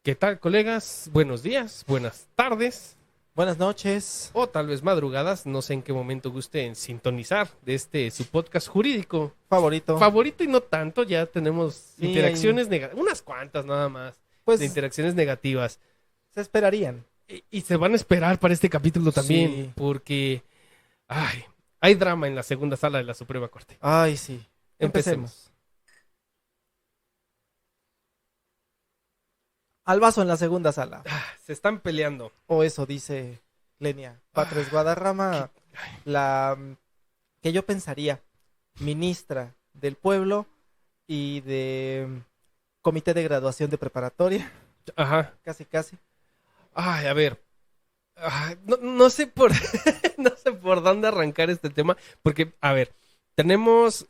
¿Qué tal, colegas? Buenos días, buenas tardes Buenas noches. o tal vez madrugadas. No sé en qué momento gusten sintonizar de su podcast jurídico Favorito. favorito y no tanto. Ya tenemos Sí, interacciones negativas, unas cuantas nada más de pues interacciones negativas. se esperarían. Y se van a esperar para este capítulo también, Sí. porque ay, hay drama en la segunda sala de la Suprema Corte. Ay, sí. Empecemos. Empecemos. Al vaso en la segunda sala. Se están peleando. O eso dice Lenia Patres ¿Qué? Guadarrama, la que yo pensaría ministra del pueblo y de comité de graduación de preparatoria. Ajá. Casi, casi. Ay, a ver. No sé por no sé por dónde arrancar este tema, porque, a ver, tenemos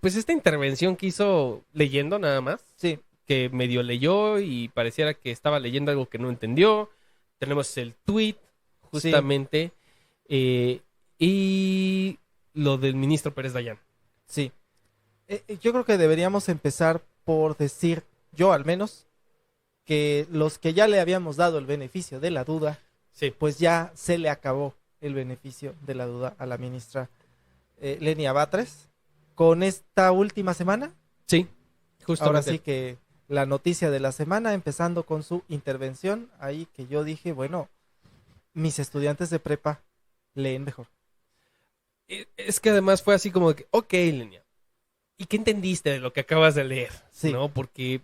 pues esta intervención que hizo leyendo nada más, Sí, que medio leyó y pareciera que estaba leyendo algo que no entendió. Tenemos el tweet, sí, justamente, eh, y lo del ministro Pérez Dayán. sí. Yo creo que deberíamos empezar por decir, yo al menos, que los que ya le habíamos dado el beneficio de la duda, Sí, pues ya se le acabó el beneficio de la duda a la ministra Lenia Batres. Con esta última semana, sí, ahora justamente. sí que la noticia de la semana, empezando con su intervención, ahí que yo dije, bueno, mis estudiantes de prepa leen mejor. Es que además fue así como que, ok, Lenia, ¿y qué entendiste de lo que acabas de leer? Sí, ¿No? Porque,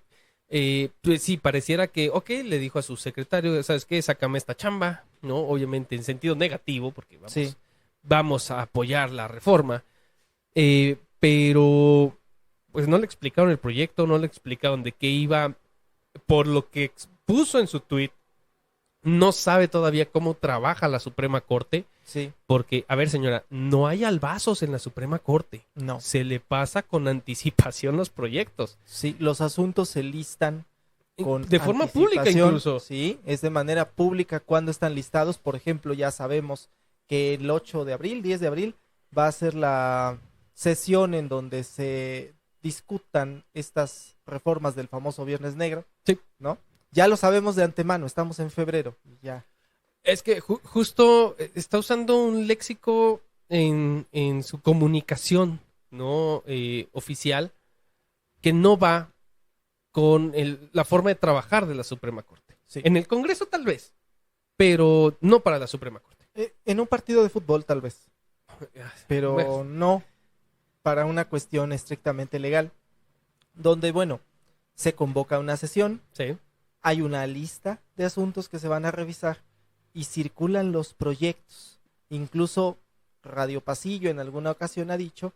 pues sí, pareciera que, ok, le dijo a su secretario, ¿sabes qué? Sácame esta chamba, ¿no? Obviamente en sentido negativo, porque sí, vamos a apoyar la reforma, pero, pues no le explicaron el proyecto, no le explicaron de qué iba, por lo que expuso en su tweet, no sabe todavía cómo trabaja la Suprema Corte, sí, porque, a ver, señora, no hay albazos en la Suprema Corte. no. Se le pasa con anticipación los proyectos. Sí, los asuntos se listan con De forma pública anticipación, incluso. sí, es de manera pública cuando están listados. Por ejemplo, ya sabemos que el 8 de abril, 10 de abril, va a ser la sesión en donde se discutan estas reformas del famoso Viernes Negro, Sí. ¿no? Ya lo sabemos de antemano, estamos en febrero, ya. Es que justo está usando un léxico en su comunicación no oficial que no va con la forma de trabajar de la Suprema Corte. Sí. En el Congreso tal vez, pero no para la Suprema Corte. En un partido de fútbol tal vez, Bueno, pero no para una cuestión estrictamente legal, donde, bueno, se convoca una sesión, sí, hay una lista de asuntos que se van a revisar y circulan los proyectos. Incluso Radio Pasillo en alguna ocasión ha dicho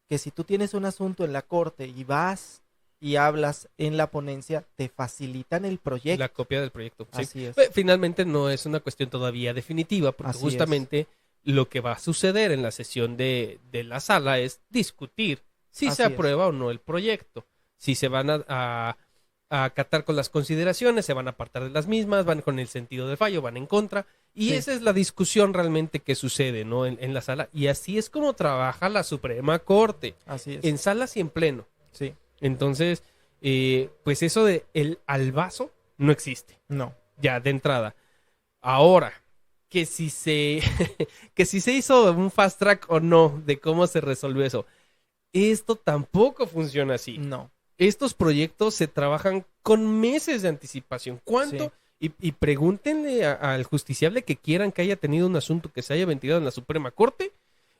que si tú tienes un asunto en la corte y vas y hablas en la ponencia, te facilitan el la proyecto. copia del proyecto. Sí. Así es, Finalmente no es una cuestión todavía definitiva, porque así es, justamente lo que va a suceder en la sesión de la sala es discutir si se así es. aprueba o no el proyecto, si se van a acatar con las consideraciones, se van a apartar de las mismas, van con el sentido del fallo, van en contra, y Sí, esa es la discusión realmente que sucede, ¿no? En la sala, y así es como trabaja la Suprema Corte, así es. en salas y en pleno. Sí, Entonces, pues eso de el albazo no existe, no, ya de entrada. Ahora, que si se, que si se hizo un fast track o no de cómo se resolvió eso, esto tampoco funciona así. no. Estos proyectos se trabajan con meses de anticipación. Sí, ¿Cuánto? Y pregúntenle al justiciable que quieran que haya tenido un asunto que se haya ventilado en la Suprema Corte.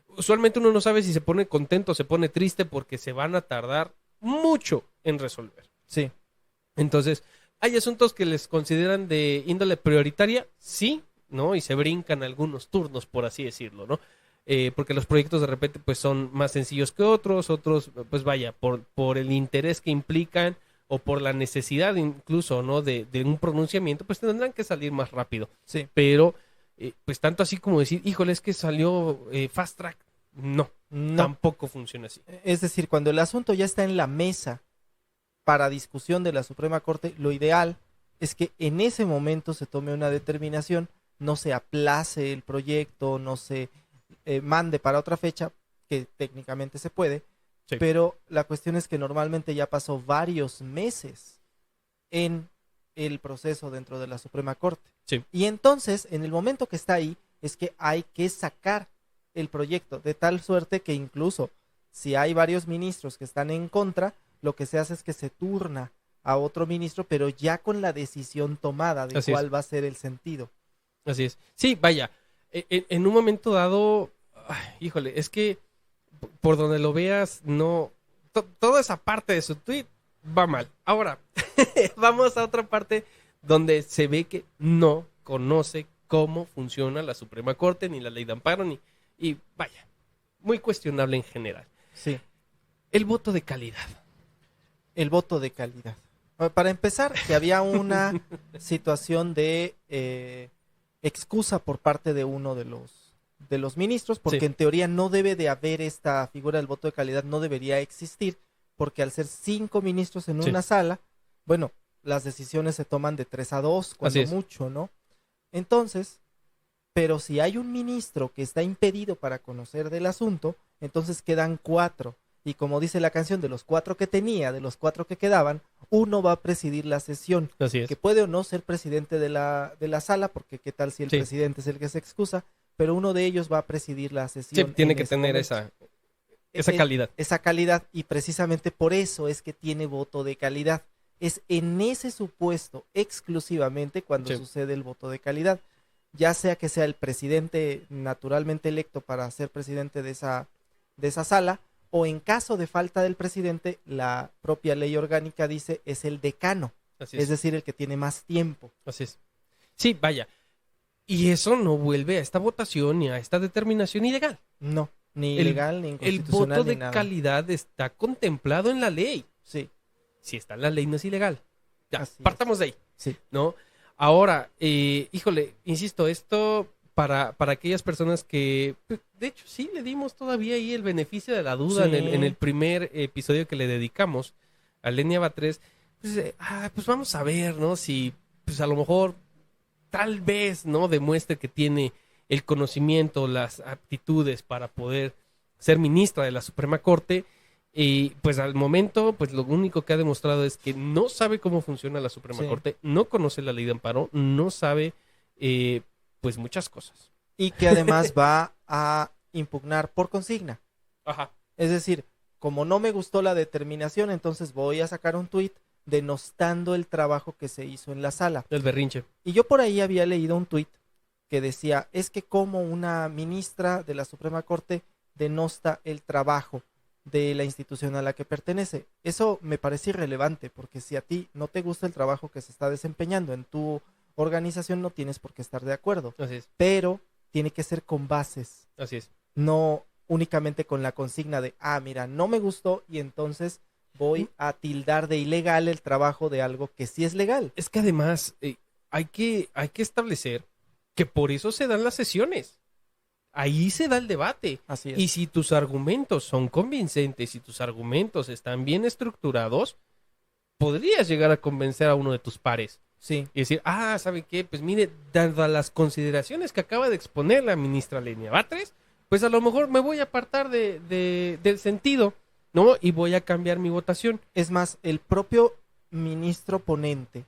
Usualmente uno no sabe si se pone contento o se pone triste porque se van a tardar mucho en resolver. sí, Entonces, ¿hay asuntos que les consideran de índole prioritaria? Sí, ¿no? Y se brincan algunos turnos, por así decirlo, ¿no? Porque los proyectos de repente pues son más sencillos que otros, pues vaya, por el interés que implican o por la necesidad incluso, ¿no? De un pronunciamiento, pues tendrán que salir más rápido. sí. Pero, pues tanto así como decir, híjole, es que salió fast track. No, No. tampoco funciona así. Es decir, cuando el asunto ya está en la mesa para discusión de la Suprema Corte, lo ideal es que en ese momento se tome una determinación, no se aplace el proyecto, no se mande para otra fecha, que técnicamente se puede, Sí. pero la cuestión es que normalmente ya pasó varios meses en el proceso dentro de la Suprema Corte. Sí. Y entonces, en el momento que está ahí, es que hay que sacar el proyecto, de tal suerte que incluso si hay varios ministros que están en contra, lo que se hace es que se turna a otro ministro, pero ya con la decisión tomada de Así cuál es. va a ser el sentido. Así es. Sí, vaya, en un momento dado, híjole, es que por donde lo veas, no, toda esa parte de su tweet va mal. Ahora, vamos a otra parte donde se ve que no conoce cómo funciona la Suprema Corte, ni la ley de amparo, y vaya, muy cuestionable en general. Sí. El voto de calidad. El voto de calidad. Para empezar, que había una situación de excusa por parte de uno de los ministros, porque Sí. en teoría no debe de haber esta figura del voto de calidad, no debería existir, porque al ser 5 ministros en Sí. una sala, bueno, las decisiones se toman de 3-2, cuando Así es. mucho, ¿no? Entonces, pero si hay un ministro que está impedido para conocer del asunto, entonces quedan 4. Y como dice la canción, de los 4 que tenía, de los 4 que quedaban, uno va a presidir la sesión. Así es. Que puede o no ser presidente de la sala, porque qué tal si el Sí. presidente es el que se excusa, pero uno de ellos va a presidir la Sí, sesión. tiene en que ese tener momento. esa calidad. Esa calidad, y precisamente por eso es que tiene voto de calidad. Es en ese supuesto exclusivamente cuando Sí. sucede el voto de calidad. Ya sea que sea el presidente naturalmente electo para ser presidente de esa sala, o en caso de falta del presidente, la propia ley orgánica dice es el decano, Así es es. decir, el que tiene más tiempo. Así es. Sí, vaya. Y eso no vuelve a esta votación ni a esta determinación ilegal. No, ni El- legal, ni El inconstitucional, voto ni de nada. calidad está contemplado en la ley. Sí, Si está en la ley, no es ilegal. Ya, Así es. partamos de ahí, sí, ¿no? Ahora, híjole, insisto, esto para aquellas personas que, de hecho, sí le dimos todavía ahí el beneficio de la duda Sí. en el primer episodio que le dedicamos a Lenia Batres, pues, pues vamos a ver, ¿no? Si, pues a lo mejor, tal vez, ¿no? Demuestre que tiene el conocimiento, las aptitudes para poder ser ministra de la Suprema Corte. Y pues al momento, pues lo único que ha demostrado es que no sabe cómo funciona la Suprema Sí. Corte, no conoce la ley de amparo, no sabe pues muchas cosas. y que además va a impugnar por consigna. Ajá. Es decir, como no me gustó la determinación, entonces voy a sacar un tuit denostando el trabajo que se hizo en la sala. El berrinche. Y yo por ahí había leído un tuit que decía, es que como una ministra de la Suprema Corte denosta el trabajo de la institución a la que pertenece. Eso me parece irrelevante, porque si a ti no te gusta el trabajo que se está desempeñando en tu organización, no tienes por qué estar de acuerdo. Así es, Pero tiene que ser con bases, así es. no únicamente con la consigna de, mira, no me gustó y entonces voy a tildar de ilegal el trabajo de algo que sí es legal. Es que además hay que establecer que por eso se dan las sesiones. Ahí se da el debate. Así es. Y si tus argumentos son convincentes, si tus argumentos están bien estructurados, podrías llegar a convencer a uno de tus pares. Sí, Y decir, ¿sabe qué? Pues mire, dadas las consideraciones que acaba de exponer la ministra Lenia Batres, pues a lo mejor me voy a apartar del sentido, ¿no? Y voy a cambiar mi votación. es más, el propio ministro ponente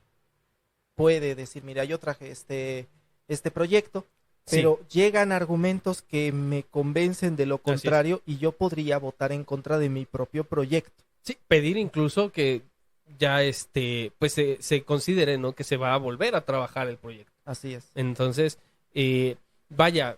puede decir, mira, yo traje este proyecto, Sí. pero llegan argumentos que me convencen de lo contrario y yo podría votar en contra de mi propio proyecto. Sí, pedir incluso que ya pues se considere, ¿no? Que se va a volver a trabajar el proyecto. Así es. Entonces, vaya,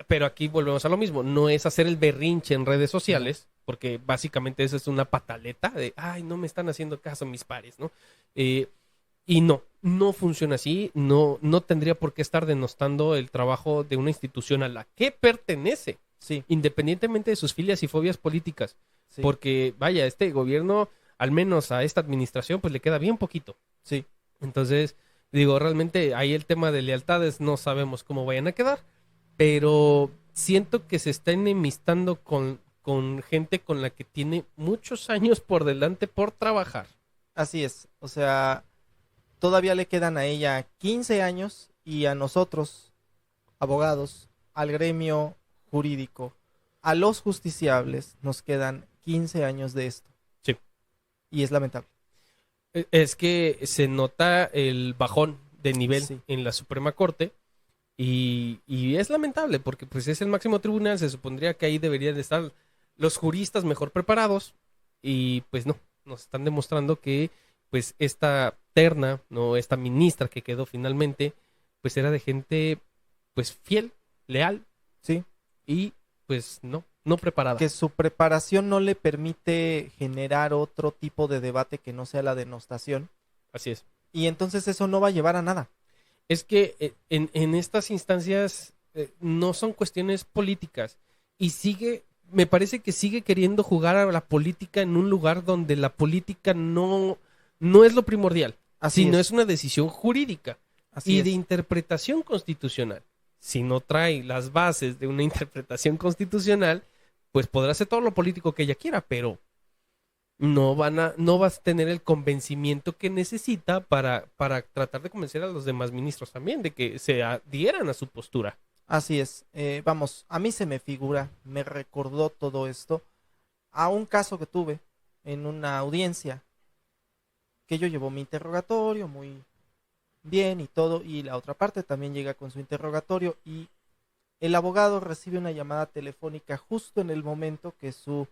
pero aquí volvemos a lo mismo, no es hacer el berrinche en redes sociales, porque básicamente eso es una pataleta de, no me están haciendo caso mis pares, ¿no? Y no funciona así, no tendría por qué estar denostando el trabajo de una institución a la que pertenece, Sí, independientemente de sus filias y fobias políticas, sí, porque vaya, este gobierno, al menos a esta administración, pues le queda bien poquito. sí. Entonces, digo, realmente ahí el tema de lealtades no sabemos cómo vayan a quedar, pero siento que se está enemistando con gente con la que tiene muchos años por delante por trabajar. Así es. O sea, todavía le quedan a ella 15 años y a nosotros, abogados, al gremio jurídico, a los justiciables, nos quedan 15 años de esto. Sí. Y es lamentable. Es que se nota el bajón de nivel Sí. en la Suprema Corte y es lamentable porque pues es el máximo tribunal, se supondría que ahí deberían estar los juristas mejor preparados y pues no, nos están demostrando que pues esta terna, no, esta ministra que quedó finalmente, pues era de gente pues fiel, leal Sí. y pues no preparada. Que su preparación no le permite generar otro tipo de debate que no sea la denostación. Así es. Y entonces eso no va a llevar a nada. Es que en estas instancias no son cuestiones políticas y me parece que sigue queriendo jugar a la política en un lugar donde la política no es lo primordial, Así sino es. es una decisión jurídica Así y de es. interpretación constitucional. Si no trae las bases de una interpretación constitucional, pues podrá hacer todo lo político que ella quiera, pero no vas a tener el convencimiento que necesita para tratar de convencer a los demás ministros también de que se adhieran a su postura. Así es. Vamos, a mí se me figura, me recordó todo esto a un caso que tuve en una audiencia, que yo llevo mi interrogatorio muy bien y todo, y la otra parte también llega con su interrogatorio y el abogado recibe una llamada telefónica justo en el momento que su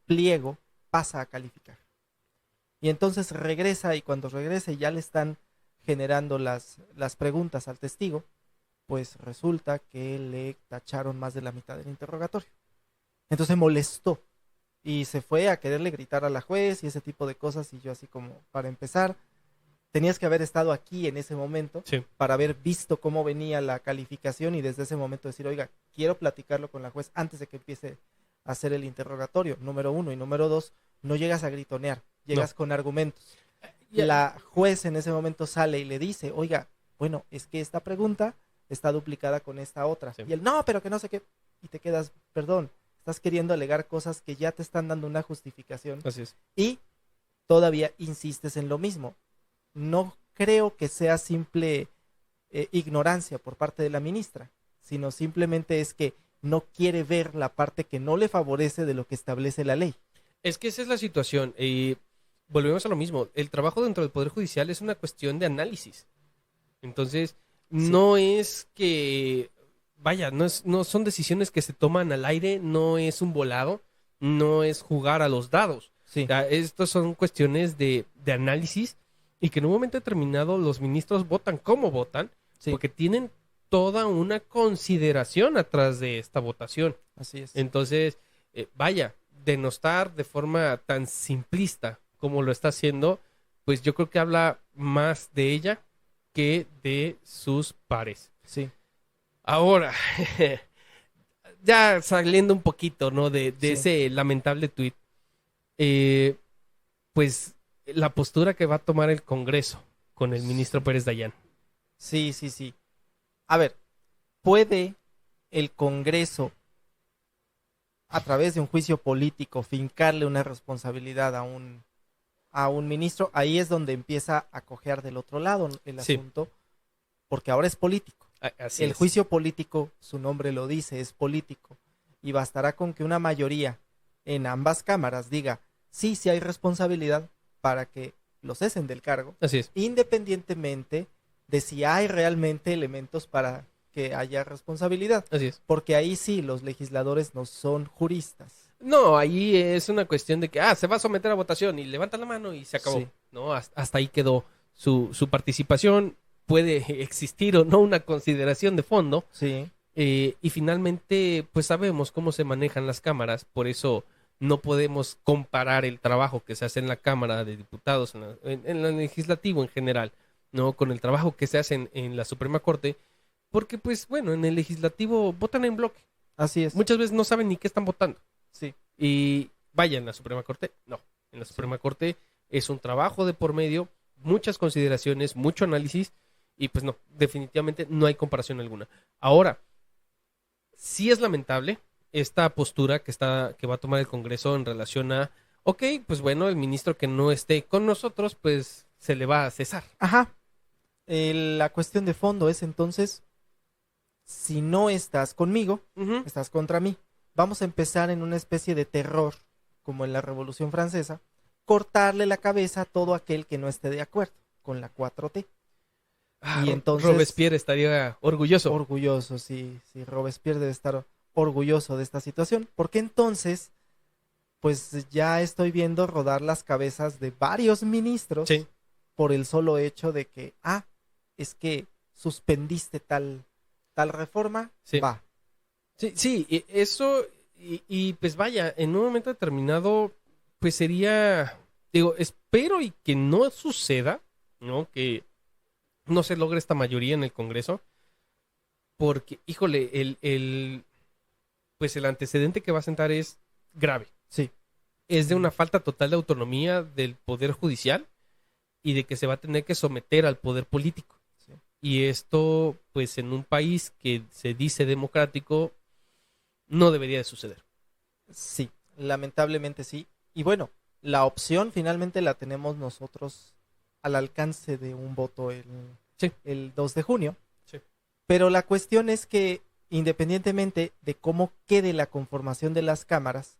pliego pasa a calificar. Y entonces regresa y cuando regrese ya le están generando las preguntas al testigo, pues resulta que le tacharon más de la mitad del interrogatorio. Entonces se molestó y se fue a quererle gritar a la juez y ese tipo de cosas y yo así como, para empezar, tenías que haber estado aquí en ese momento Sí. para haber visto cómo venía la calificación y desde ese momento decir, oiga, quiero platicarlo con la juez antes de que empiece a hacer el interrogatorio, número uno. Y número dos, no llegas a gritonear, llegas con argumentos. La juez en ese momento sale y le dice, oiga, bueno, es que esta pregunta está duplicada con esta otra. Sí. Y él, no, pero que no sé qué. Y te quedas, perdón, estás queriendo alegar cosas que ya te están dando una justificación Así es. y todavía insistes en lo mismo. No creo que sea simple ignorancia por parte de la ministra, sino simplemente es que no quiere ver la parte que no le favorece de lo que establece la ley. Es que esa es la situación. Volvemos a lo mismo. El trabajo dentro del Poder Judicial es una cuestión de análisis. Entonces, no es que, vaya, no son decisiones que se toman al aire, no es un volado, no es jugar a los dados. Sí. O sea, estas son cuestiones de análisis y que en un momento determinado los ministros votan como votan, Sí. porque tienen toda una consideración atrás de esta votación. Así es. Entonces, vaya, denostar de forma tan simplista como lo está haciendo, pues yo creo que habla más de ella que de sus pares. Sí. Ahora, ya saliendo un poquito, ¿no? De Sí. ese lamentable tuit, pues la postura que va a tomar el Congreso con el ministro Pérez Dayán. Sí, sí, sí. A ver, ¿puede el Congreso, a través de un juicio político, fincarle una responsabilidad a un ministro? Ahí es donde empieza a cojear del otro lado el Sí. asunto, porque ahora es político. Así El es. juicio político, su nombre lo dice, es político. Y bastará con que una mayoría en ambas cámaras diga, sí, sí hay responsabilidad para que lo cesen del cargo, Así es. independientemente de si hay realmente elementos para que haya responsabilidad. Así es. Porque ahí sí, los legisladores no son juristas. No, ahí es una cuestión de que, se va a someter a votación y levanta la mano y se acabó. Sí. ¿No? Hasta ahí quedó su participación. Puede existir o no una consideración de fondo. Sí, Y finalmente, pues sabemos cómo se manejan las cámaras, por eso no podemos comparar el trabajo que se hace en la Cámara de Diputados, en el legislativo en general, ¿no? Con el trabajo que se hace en la Suprema Corte, porque pues bueno, en el legislativo votan en bloque. así es. Muchas veces no saben ni qué están votando. Sí, Y vaya, en la Suprema Corte, no. En la Suprema Corte es un trabajo de por medio, muchas consideraciones, mucho análisis, y pues no, definitivamente no hay comparación alguna. Ahora, sí es lamentable esta postura que va a tomar el Congreso en relación a, ok, pues bueno, el ministro que no esté con nosotros, pues se le va a cesar. ajá. La cuestión de fondo es entonces, si no estás conmigo, Ujú. estás contra mí. Vamos a empezar en una especie de terror, como en la Revolución Francesa, cortarle la cabeza a todo aquel que no esté de acuerdo con la 4T. Y entonces Robespierre estaría orgulloso. Orgulloso, sí, Robespierre debe estar orgulloso de esta situación, porque entonces, pues ya estoy viendo rodar las cabezas de varios ministros por el solo hecho de que, es que suspendiste tal reforma, va. Sí, eso, y pues vaya, en un momento determinado, pues sería, digo, espero y que no suceda, ¿no? Que no se logre esta mayoría en el Congreso, porque, híjole, pues el antecedente que va a sentar es grave. Sí. Es de una falta total de autonomía del Poder Judicial y de que se va a tener que someter al poder político. Sí. Y esto, pues en un país que se dice democrático, no debería de suceder. Sí, lamentablemente sí. Y bueno, la opción finalmente la tenemos nosotros al alcance de un voto el 2 de junio. Sí. Pero la cuestión es que, independientemente de cómo quede la conformación de las cámaras,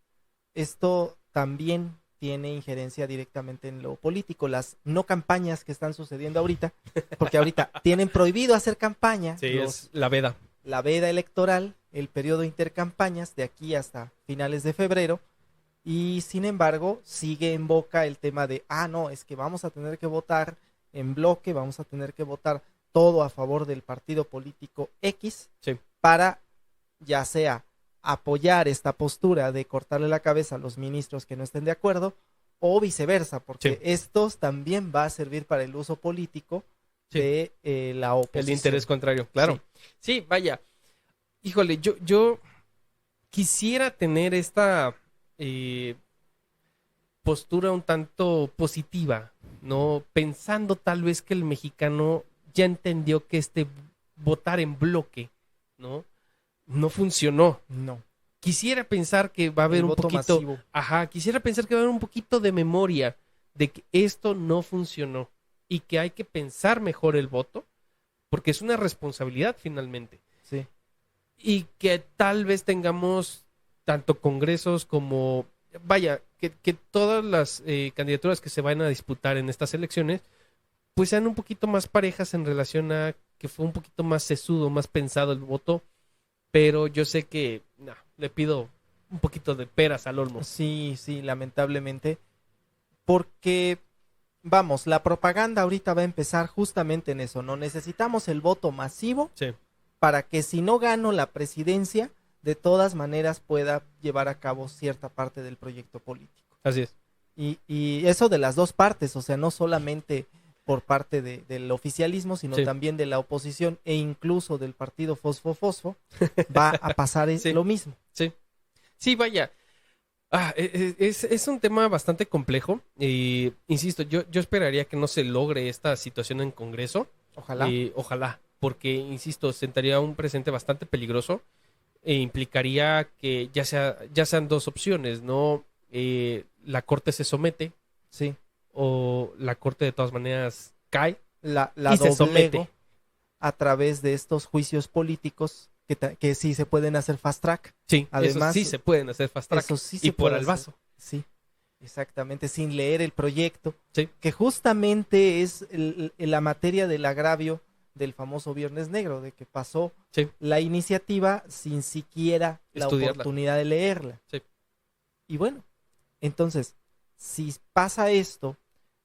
esto también tiene injerencia directamente en lo político. Las no campañas que están sucediendo ahorita, porque ahorita tienen prohibido hacer campaña. Sí, es la veda. La veda electoral, el periodo intercampañas de aquí hasta finales de febrero. Y sin embargo, sigue en boca el tema de, no, es que vamos a tener que votar en bloque, vamos a tener que votar todo a favor del partido político X, para ya sea apoyar esta postura de cortarle la cabeza a los ministros que no estén de acuerdo, o viceversa, porque estos también va a servir para el uso político de la oposición. El interés contrario, claro. Sí, vaya. Híjole, yo quisiera tener esta postura un tanto positiva, ¿no? Pensando tal vez que el mexicano ya entendió que votar en bloque, ¿no? No funcionó. No. Quisiera pensar que va a haber un poquito... masivo. Quisiera pensar que va a haber un poquito de memoria de que esto no funcionó y que hay que pensar mejor el voto, porque es una responsabilidad finalmente. Sí. Y que tal vez tengamos tanto congresos como, vaya, que todas las candidaturas que se van a disputar en estas elecciones, pues sean un poquito más parejas en relación a que fue un poquito más sesudo, más pensado el voto, pero yo sé que le pido un poquito de peras al olmo. Sí, lamentablemente, porque, vamos, la propaganda ahorita va a empezar justamente en eso, ¿no? Necesitamos el voto masivo para que si no gano la presidencia, de todas maneras pueda llevar a cabo cierta parte del proyecto político. Así es. Y eso de las dos partes, o sea, no solamente por parte del oficialismo, sino también de la oposición e incluso del partido Fosfo, va a pasar lo mismo. Sí, vaya. Es un tema bastante complejo. Insisto, yo esperaría que no se logre esta situación en Congreso. Ojalá, porque, insisto, sentaría un precedente bastante peligroso e implicaría que ya sean dos opciones, ¿no? La Corte se somete, o la Corte de todas maneras cae la y se somete a través de estos juicios políticos que sí se pueden hacer fast track. Sí, además sí se pueden hacer fast track y por el vaso. Sí, exactamente, sin leer el proyecto, sí, que justamente es la materia del agravio del famoso Viernes Negro, de que pasó sí, la iniciativa sin siquiera la oportunidad de leerla. Sí. Y bueno, entonces, si pasa esto,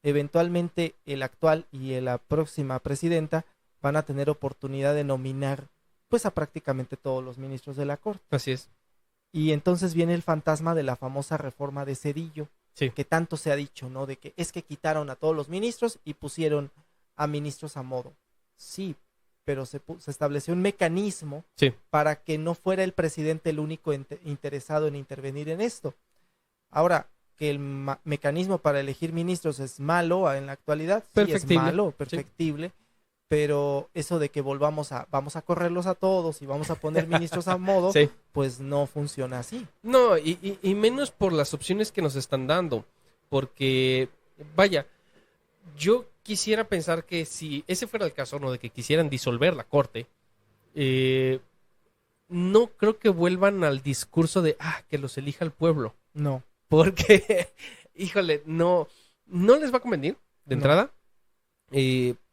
eventualmente el actual y la próxima presidenta van a tener oportunidad de nominar pues a prácticamente todos los ministros de la Corte. Así es. Y entonces viene el fantasma de la famosa reforma de Zedillo, sí, que tanto se ha dicho, ¿no? De que es que quitaron a todos los ministros y pusieron a ministros a modo. Sí, pero se estableció un mecanismo sí, para que no fuera el presidente el único interesado en intervenir en esto. Ahora, que el mecanismo para elegir ministros es malo en la actualidad, sí es malo, perfectible, sí, pero eso de que vamos a correrlos a todos y vamos a poner ministros a modo, sí, pues no funciona así. No, y menos por las opciones que nos están dando, porque, vaya, yo quisiera pensar que si ese fuera el caso, ¿no? De que quisieran disolver la Corte, no creo que vuelvan al discurso de, que los elija el pueblo. No. Porque, híjole, no les va a convenir de No. entrada,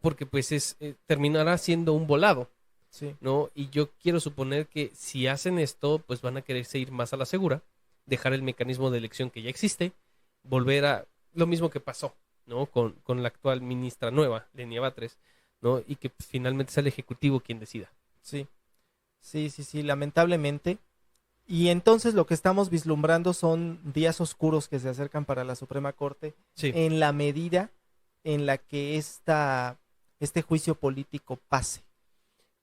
porque pues terminará siendo un volado, Sí, ¿no? Y yo quiero suponer que si hacen esto, pues van a quererse ir más a la segura, dejar el mecanismo de elección que ya existe, volver a lo mismo que pasó, ¿no? Con la actual ministra nueva, Lenia Batres, ¿no? Y que pues, finalmente sea el Ejecutivo quien decida. sí, sí, lamentablemente. Y entonces lo que estamos vislumbrando son días oscuros que se acercan para la Suprema Corte Sí. en la medida en la que este juicio político pase.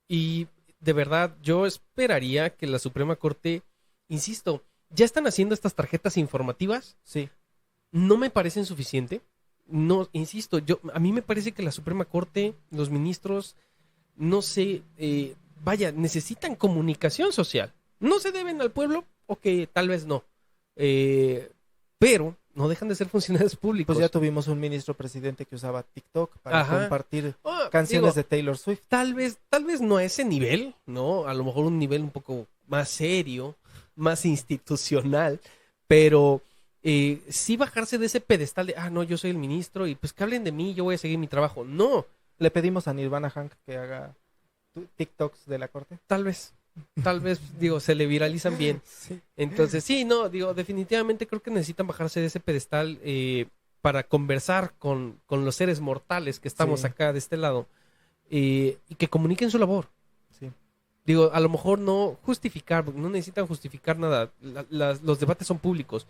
Y de verdad, yo esperaría que la Suprema Corte, insisto, ya están haciendo estas tarjetas informativas, Sí, no me parecen suficiente. No, insisto, a mí me parece que la Suprema Corte, los ministros, no sé, vaya, necesitan comunicación social. ¿No se deben al pueblo? Ok, tal vez no. Pero no dejan de ser funcionarios públicos. pues ya tuvimos un ministro presidente que usaba TikTok para Ajá. compartir Ah, canciones digo, de Taylor Swift. tal vez no a ese nivel, ¿no? A lo mejor un nivel un poco más serio, más institucional, pero sí bajarse de ese pedestal de, no, yo soy el ministro y pues que hablen de mí, yo voy a seguir mi trabajo. No, Le pedimos a Nirvana Hank que haga TikToks de la corte. tal vez, digo, se le viralizan bien. Sí. Entonces, sí, no, digo, definitivamente creo que necesitan bajarse de ese pedestal para conversar con los seres mortales que estamos Sí. acá de este lado y que comuniquen su labor. Sí. Digo, a lo mejor no justificar, no necesitan justificar nada. Los debates son públicos.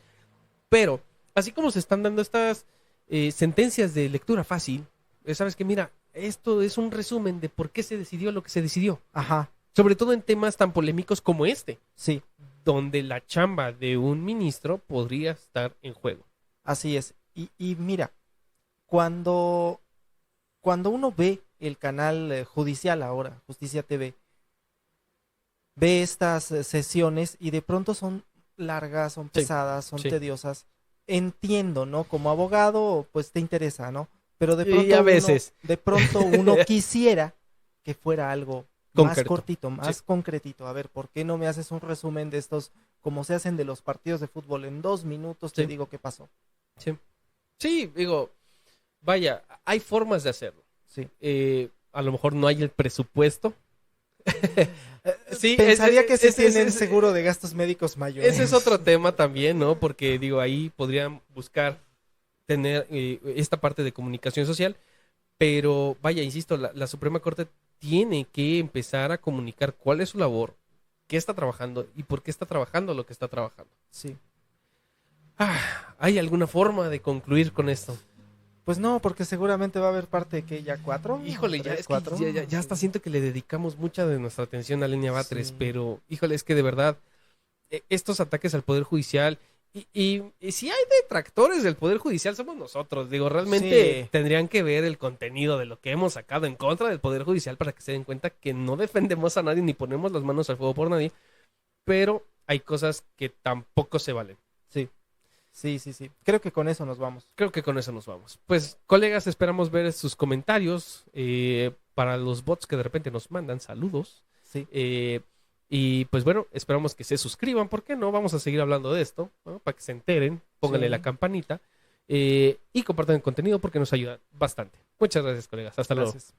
Pero, así como se están dando estas sentencias de lectura fácil, sabes que mira, esto es un resumen de por qué se decidió lo que se decidió. Ajá, Sobre todo en temas tan polémicos como este, sí, donde la chamba de un ministro podría estar en juego. así es. Y mira, cuando uno ve el canal judicial ahora, Justicia TV, ve estas sesiones y de pronto son largas, son Sí, pesadas, son sí. tediosas. Entiendo, ¿no? Como abogado, pues te interesa, ¿no? Pero de Y pronto a veces. uno quisiera que fuera algo más Concreto. cortito, más Sí. concretito. A ver, ¿por qué no me haces un resumen de estos, como se hacen de los partidos de fútbol? En 2 minutos te Sí. digo qué pasó. Sí. Sí, digo, vaya, hay formas de hacerlo. Sí. A lo mejor no hay el presupuesto. Sí, Pensaría que sí ese- tienen ese- seguro de gastos médicos mayor. Ese es otro tema también, ¿no? Porque digo, ahí podrían buscar tener esta parte de comunicación social, pero vaya, insisto, la Suprema Corte tiene que empezar a comunicar cuál es su labor, qué está trabajando y por qué está trabajando lo que está trabajando. Sí. ¿Hay alguna forma de concluir con esto? Pues no, porque seguramente va a haber parte que ya 4. Híjole, ya, 3, es que 4. ya hasta siento que le dedicamos mucha de nuestra atención a Lenia Batres, Sí. pero híjole, es que de verdad, estos ataques al Poder Judicial, y si hay detractores del Poder Judicial, somos nosotros. Digo, realmente Sí. tendrían que ver el contenido de lo que hemos sacado en contra del Poder Judicial para que se den cuenta que no defendemos a nadie ni ponemos las manos al fuego por nadie, pero hay cosas que tampoco se valen. Sí. Creo que con eso nos vamos. Creo que con eso nos vamos. Pues, colegas, esperamos ver sus comentarios para los bots que de repente nos mandan. Saludos. Sí. Y pues bueno, esperamos que se suscriban. ¿Por qué no? Vamos a seguir hablando de esto, ¿no? Para que se enteren. Pónganle Sí. la campanita. Y compartan el contenido porque nos ayuda bastante. Muchas gracias, colegas. Hasta luego. Gracias.